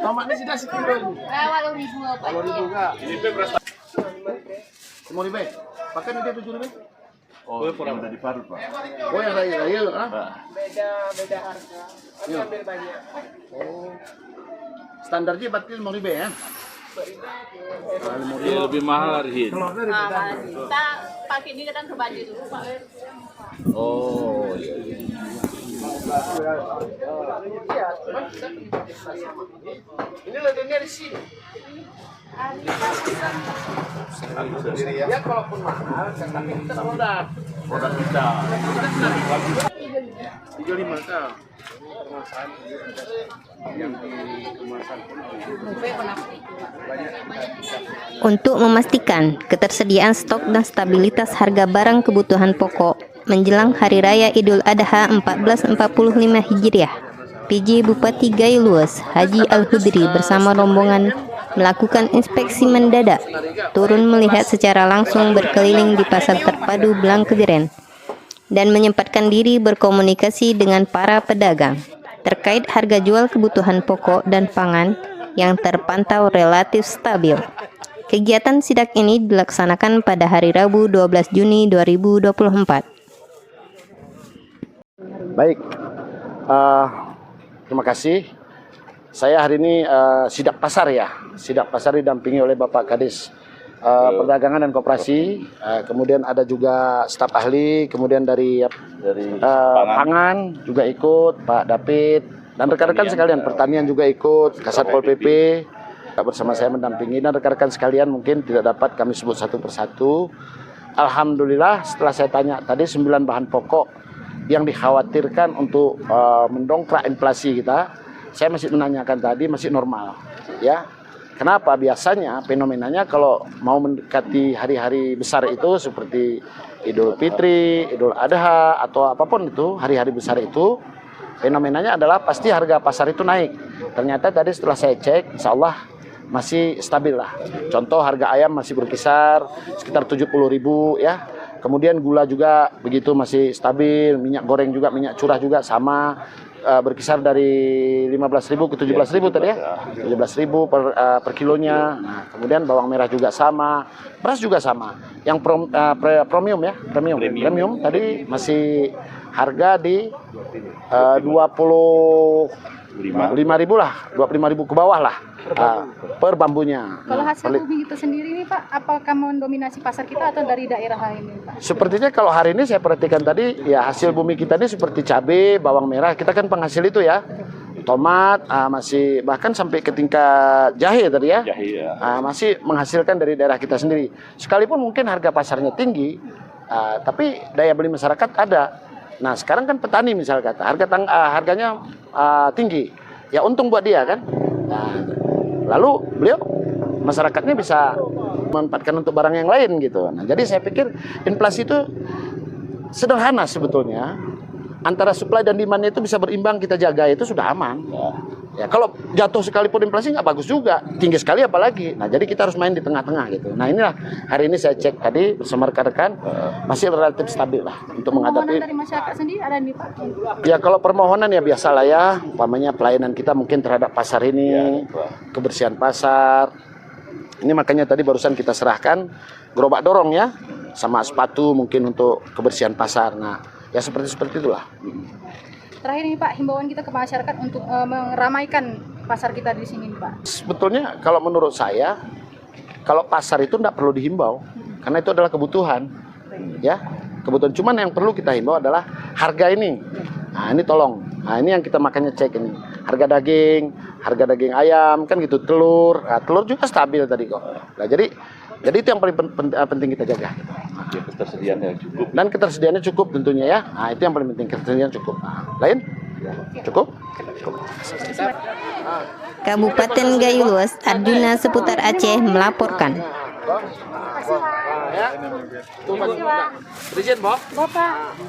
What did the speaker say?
Tomatnya sudah sekilo ini. 8.000 Pak. 8.000 enggak? Ini berapa? 5.000. Pakai ini 7.000. Oh, kurang udah diparut, Pak. Oh, yang raya, ah? Beda harga. Kami ambil banyak. Oh. Standarnya berarti 5.000 ya? Iya, lebih mahal hari ini. Kita pakai ini kadang ke baju dulu Pak. Oh, iya. Ini legendnya di sini. Ya kalaupun mahal, tapi kita produk kita. 35 kah? Untuk memastikan ketersediaan stok dan stabilitas harga barang kebutuhan pokok menjelang Hari Raya Idul Adha 1445 Hijriah, PJ Bupati Gayo Haji Al-Hudri bersama rombongan melakukan inspeksi mendadak, turun melihat secara langsung berkeliling di Pasar Terpadu Blangkegeren dan menyempatkan diri berkomunikasi dengan para pedagang terkait harga jual kebutuhan pokok dan pangan yang terpantau relatif stabil. Kegiatan sidak ini dilaksanakan pada hari Rabu 12 Juni 2024. Baik, terima kasih. Saya hari ini sidak pasar ya. Sidak pasar didampingi oleh Bapak Kadis Perdagangan dan Koperasi. Kemudian ada juga staf ahli. Kemudian dari pangan juga ikut, Pak David. Dan rekan-rekan sekalian, pertanian juga ikut, Kasat Pol PP. Bersama saya mendampingi. Dan rekan-rekan sekalian mungkin tidak dapat kami sebut satu persatu. Alhamdulillah setelah saya tanya tadi 9 bahan pokok yang dikhawatirkan untuk mendongkrak inflasi kita, saya masih menanyakan tadi masih normal, ya. Kenapa? Biasanya fenomenanya kalau mau mendekati hari-hari besar itu seperti Idul Fitri, Idul Adha atau apapun itu hari-hari besar itu, fenomenanya adalah pasti harga pasar itu naik. Ternyata tadi setelah saya cek, insya Allah masih stabil lah. Contoh harga ayam masih berkisar sekitar 70.000 ya. Kemudian gula juga begitu masih stabil, minyak goreng juga, minyak curah juga sama. Berkisar dari 15.000 ke 17.000 tadi ya, 17.000 per kilonya. Nah, kemudian bawang merah juga sama, beras juga sama. Yang premium ya, premium tadi masih harga di 25.000 lah, 25.000 ke bawah lah per bambunya. Kalau hasil bumi itu sendiri nih Pak, apakah mendominasi pasar kita atau dari daerah lain nih Pak? Sepertinya kalau hari ini saya perhatikan tadi ya hasil bumi kita ini seperti cabai, bawang merah, kita kan penghasil itu ya. Tomat masih bahkan sampai ke tingkat jahe tadi ya. Masih menghasilkan dari daerah kita sendiri. Sekalipun mungkin harga pasarnya tinggi, tapi daya beli masyarakat ada. Nah sekarang kan petani misalnya kata harganya tinggi, ya untung buat dia kan. Nah, lalu beliau masyarakatnya bisa memanfaatkan untuk barang yang lain gitu. Nah jadi saya pikir inflasi itu sederhana sebetulnya. Antara supply dan demand itu bisa berimbang, kita jaga itu sudah aman. Ya kalau jatuh sekalipun inflasi nggak bagus juga, tinggi sekali apalagi. Nah jadi kita harus main di tengah-tengah gitu. Nah inilah hari ini saya cek tadi bersama rekan-rekan masih relatif stabil lah untuk menghadapi. Permohonan dari masyarakat sendiri ada nih Pak? Ya kalau permohonan ya biasalah ya, umpamanya pelayanan kita mungkin terhadap pasar ini, kebersihan pasar. Ini makanya tadi barusan kita serahkan gerobak dorong ya, sama sepatu mungkin untuk kebersihan pasar. Nah ya seperti itulah. Terakhir nih Pak, himbauan kita ke masyarakat untuk meramaikan pasar kita di sini Pak. Sebetulnya kalau menurut saya, kalau pasar itu tidak perlu dihimbau, karena itu adalah kebutuhan, ya kebutuhan. Cuman yang perlu kita himbau adalah harga ini. Nah ini tolong, nah ini yang kita makanya cek ini, harga daging ayam kan gitu, telur juga stabil tadi kok. Nah jadi itu yang paling penting kita jaga. Ya, ketersediaannya cukup. Dan ketersediaannya cukup tentunya ya. Nah itu yang paling penting, ketersediaan cukup. Lain? Cukup? Kabupaten Gayo Luas, Arjuna seputar Aceh melaporkan. Bapak.